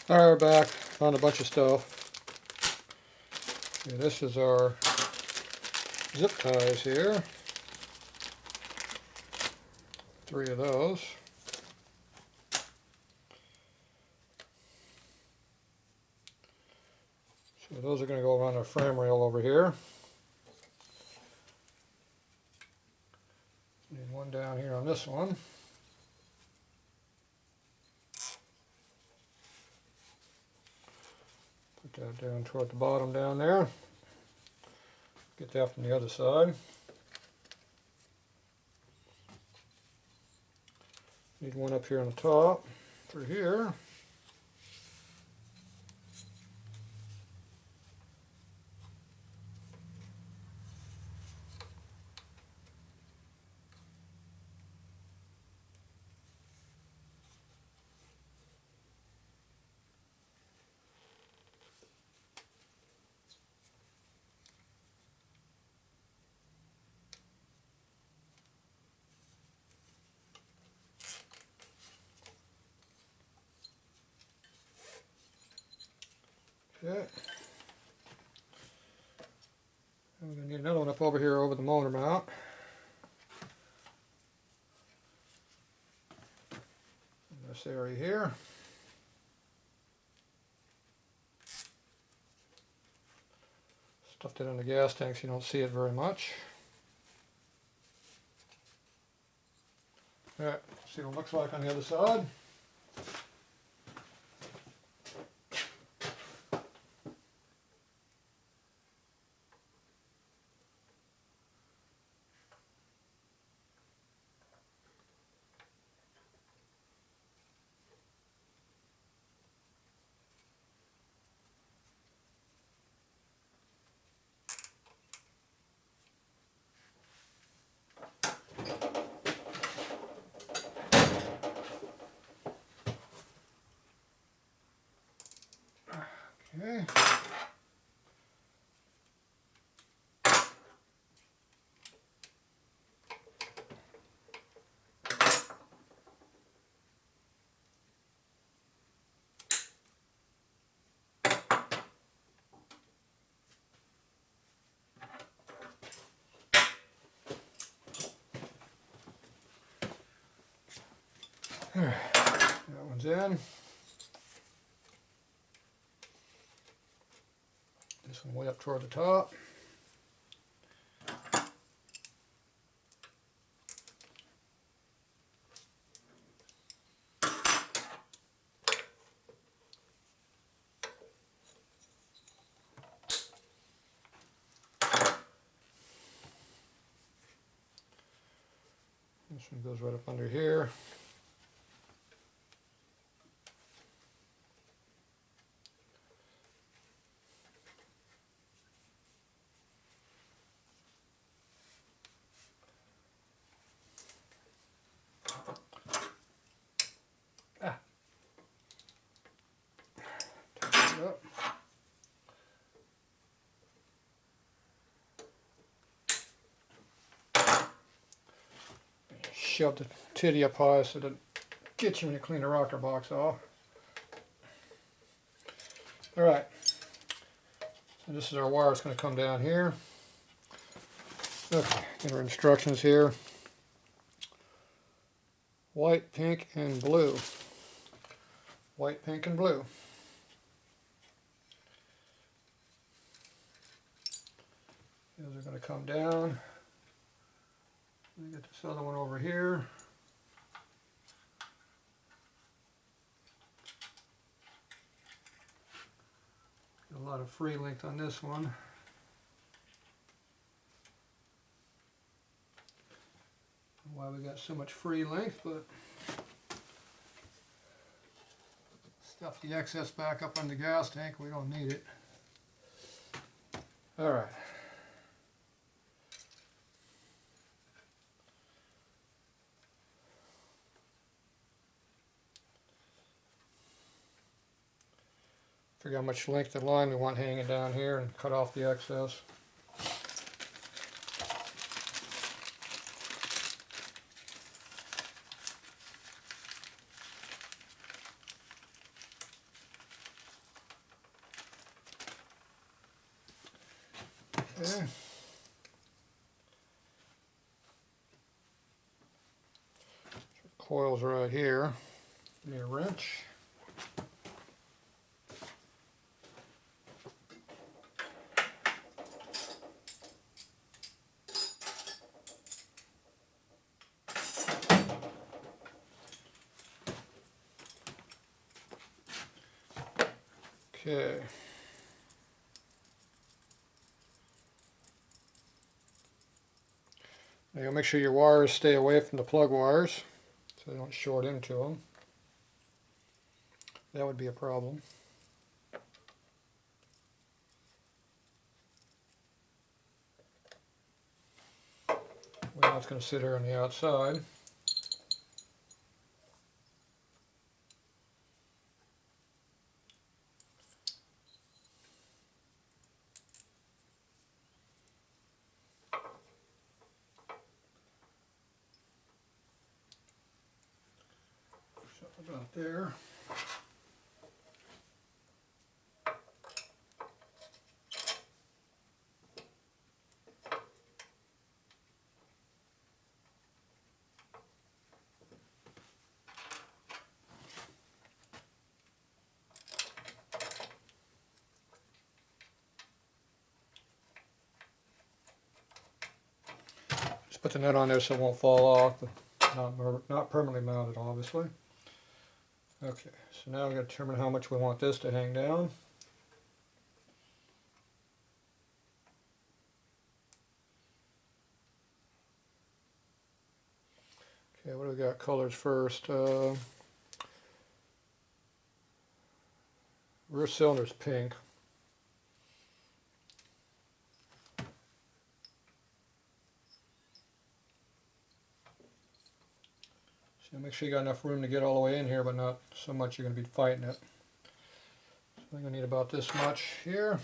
Alright, we're back. Found a bunch of stuff. Okay, this is our zip ties here. 3 of those. So those are going to go around our frame rail over here. Need one down here on this one. Put that down toward the bottom down there. Get that from the other side. Need one up here on the top for here. Okay. And we're going to need another one up over here over the motor mount. In this area here. Stuffed it in the gas tank so you don't see it very much. Alright, see what it looks like on the other side. Okay. That one's in. This one way up toward the top. This one goes right up under here. Tighten it up. Shove the titty up high so that it gets you when you clean the rocker box off. Alright, so this is our wire. It's going to come down here. Okay, get our instructions here. White, pink, and blue. White, pink, and blue. Those are going to come down. Let me get this other one over here. Got a lot of free length on this one. Why we got so much free length, but stuff the excess back up on the gas tank. We don't need it. All right. Figure how much length of line we want hanging down here and cut off the excess. Okay. Coils right here. Give me a wrench. Okay. Now you'll make sure your wires stay away from the plug wires so they don't short into them. That would be a problem. Well, it's going to sit here on the outside. So about there. Just put the nut on there so it won't fall off, but not permanently mounted, obviously. Okay, so now we're going to determine how much we want this to hang down. Okay, what do we got? Colors first. Rear cylinder's pink. So make sure you got enough room to get all the way in here, but not so much you're going to be fighting it. So I'm going to need about this much here.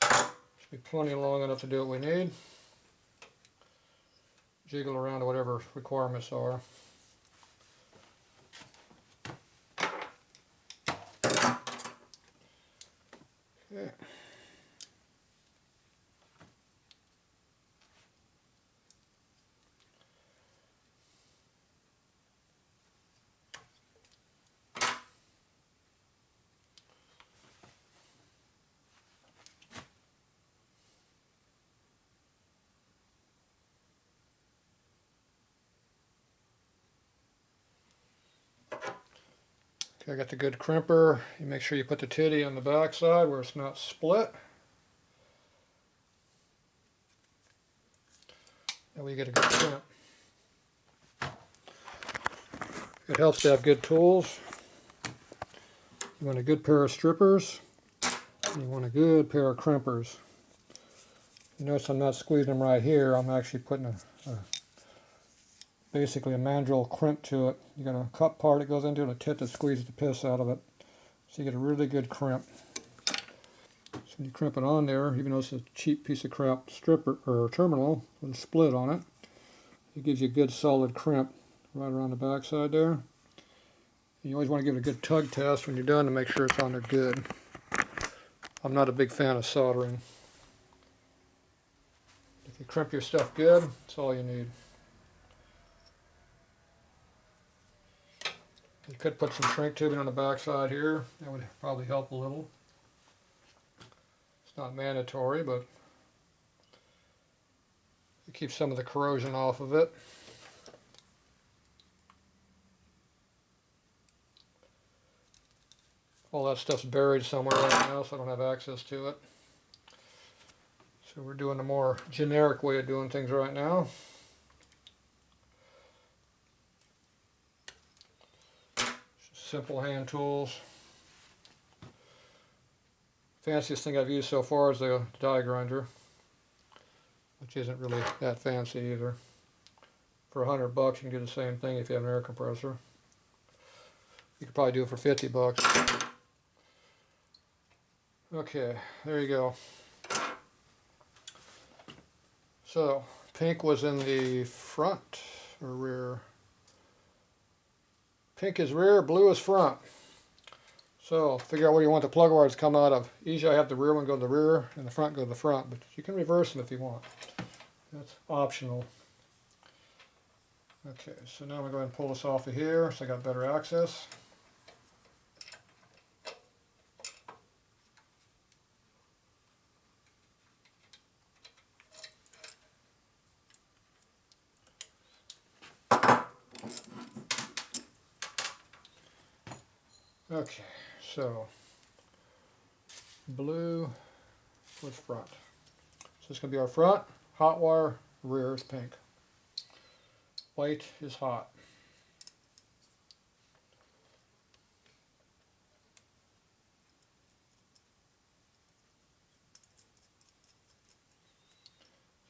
Should be plenty long enough to do what we need. Jiggle around to whatever requirements are. Okay. Okay, I got the good crimper. You make sure you put the titty on the back side where it's not split. That way you get a good crimp. It helps to have good tools. You want a good pair of strippers, and you want a good pair of crimpers. You notice I'm not squeezing them right here. I'm actually putting basically a mandrel crimp to it. You got a cup part that goes into it, a tit that squeezes the piss out of it. So you get a really good crimp. So when you crimp it on there, even though it's a cheap piece of crap stripper or terminal with a split on it, it gives you a good solid crimp right around the back side there. And you always want to give it a good tug test when you're done to make sure it's on there good. I'm not a big fan of soldering. If you crimp your stuff good, that's all you need. You could put some shrink tubing on the back side here. That would probably help a little. It's not mandatory, but it keeps some of the corrosion off of it. All that stuff's buried somewhere right now, so I don't have access to it. So we're doing a more generic way of doing things right now. Simple hand tools. Fanciest thing I've used so far is the die grinder, which isn't really that fancy either. For $100 you can do the same thing if you have an air compressor. You could probably do it for $50. Okay, there you go. So, pink was in the front or rear. Pink is rear, blue is front. So figure out where you want the plug wires to come out of. Usually I have the rear one go to the rear and the front go to the front, but you can reverse them if you want. That's optional. Okay, so now I'm going to go ahead and pull this off of here so I got better access. Okay, so blue was front. So it's going to be our front, hot wire, rear is pink. White is hot.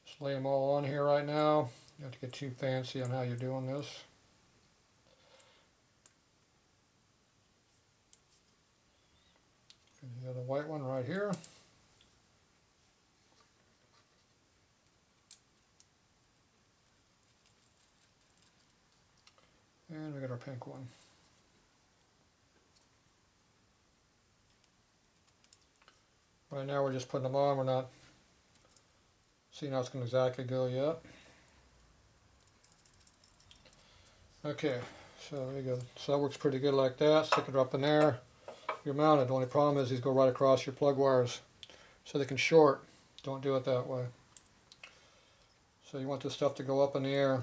Just lay them all on here right now. You have to get too fancy on how you're doing this. And the other white one right here. And we got our pink one. Right now we're just putting them on. We're not seeing how it's going to exactly go yet. Okay, so there you go. So that works pretty good like that. Stick it up in there. You're mounted. The only problem is these go right across your plug wires, so they can short. Don't do it that way. So you want this stuff to go up in the air.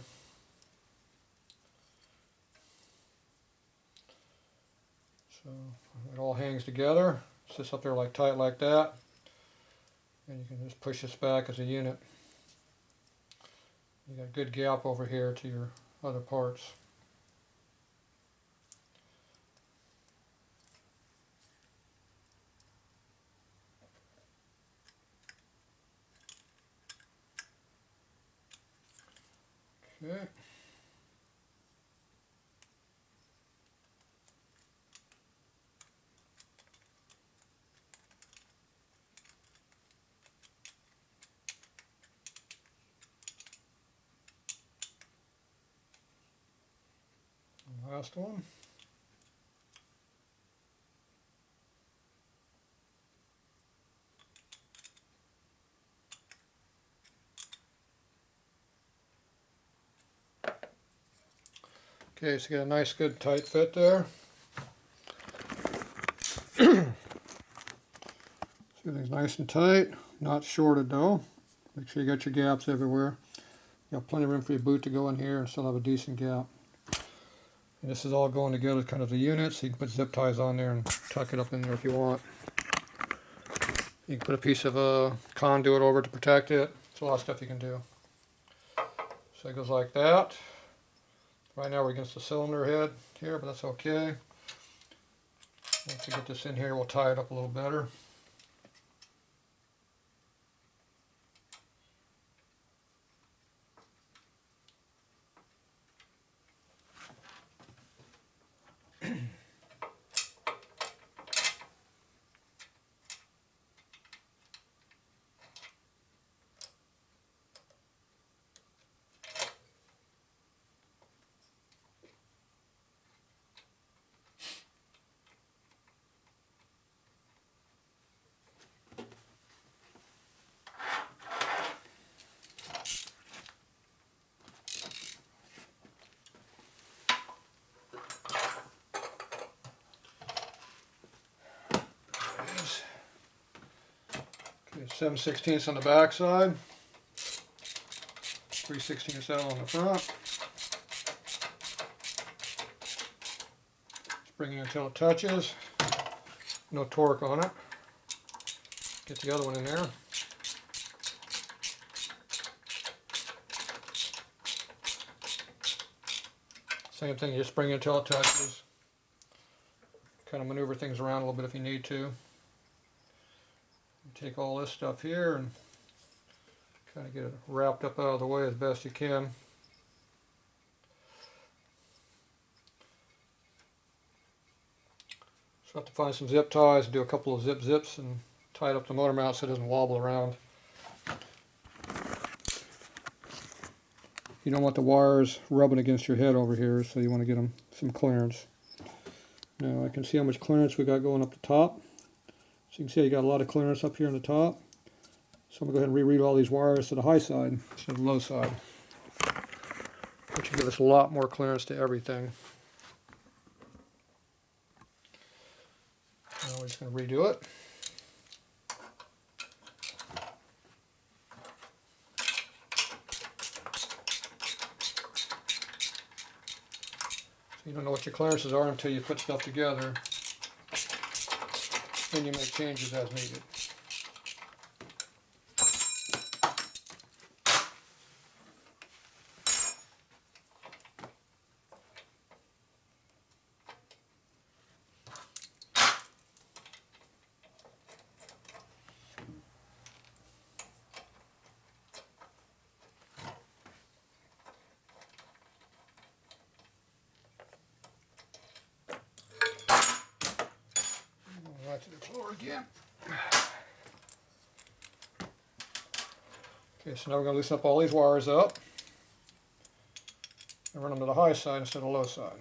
So it all hangs together. Sits up there like tight like that. And you can just push this back as a unit. You got a good gap over here to your other parts. Okay. Last one. Okay, so you get a nice good tight fit there. Everything's nice and tight, not shorted though. Make sure you got your gaps everywhere. You got plenty of room for your boot to go in here and still have a decent gap. And this is all going together kind of a unit, so you can put zip ties on there and tuck it up in there if you want. You can put a piece of conduit over to protect it. There's a lot of stuff you can do. So it goes like that. Right now we're against the cylinder head here, but that's okay. Once we get this in here, we'll tie it up a little better. Okay, 7/16 on the back side, 3/16 out on the front. Just bring it until it touches. No torque on it. Get the other one in there. Same thing, you just bring it until it touches. Kind of maneuver things around a little bit if you need to. Take all this stuff here and kind of get it wrapped up out of the way as best you can. So I have to find some zip ties and do a couple of zips and tie it up the motor mount so it doesn't wobble around. You don't want the wires rubbing against your head over here, so you want to get them some clearance. Now I can see how much clearance we got going up the top. So you can see I got a lot of clearance up here on the top. So I'm going to go ahead and reroute all these wires to the high side instead of the low side, which will give us a lot more clearance to everything. Now we're just going to redo it. So you don't know what your clearances are until you put stuff together. Then you make changes as needed. Right to the floor again. Okay, so now we're going to loosen up all these wires up and run them to the high side instead of the low side.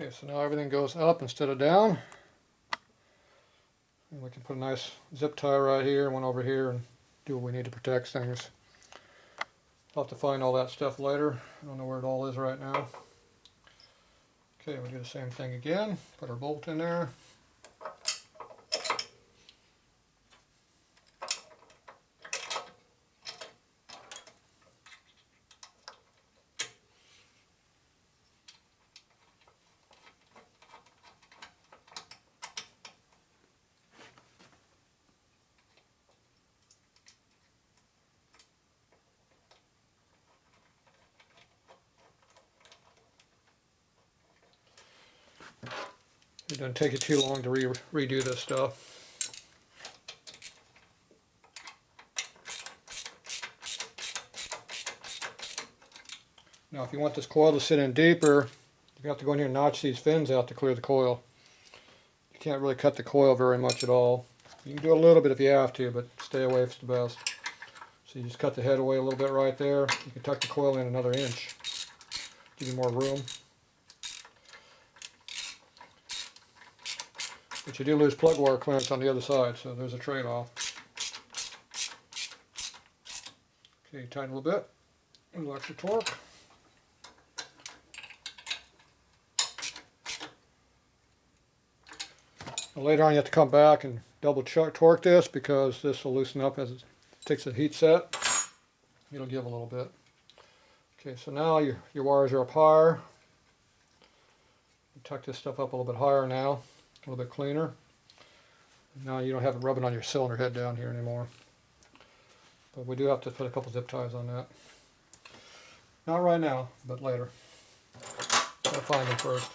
Okay, so now everything goes up instead of down. And we can put a nice zip tie right here, one over here, and do what we need to protect things. I'll have to find all that stuff later. I don't know where it all is right now. Okay, we'll do the same thing again. Put our bolt in there. It doesn't take you too long to redo this stuff. Now if you want this coil to sit in deeper, you have to go in here and notch these fins out to clear the coil. You can't really cut the coil very much at all. You can do a little bit if you have to, but stay away is the best. So you just cut the head away a little bit right there. You can tuck the coil in another inch. Give you more room. But you do lose plug wire clearance on the other side, so there's a trade-off. Okay, tighten a little bit. A little extra torque. Now later on you have to come back and double torque this because this will loosen up as it takes a heat set. It'll give a little bit. Okay, so now your wires are up higher. Tuck this stuff up a little bit higher now. A little bit cleaner. Now you don't have it rubbing on your cylinder head down here anymore. But we do have to put a couple zip ties on that. Not right now, but later. Gotta find them first.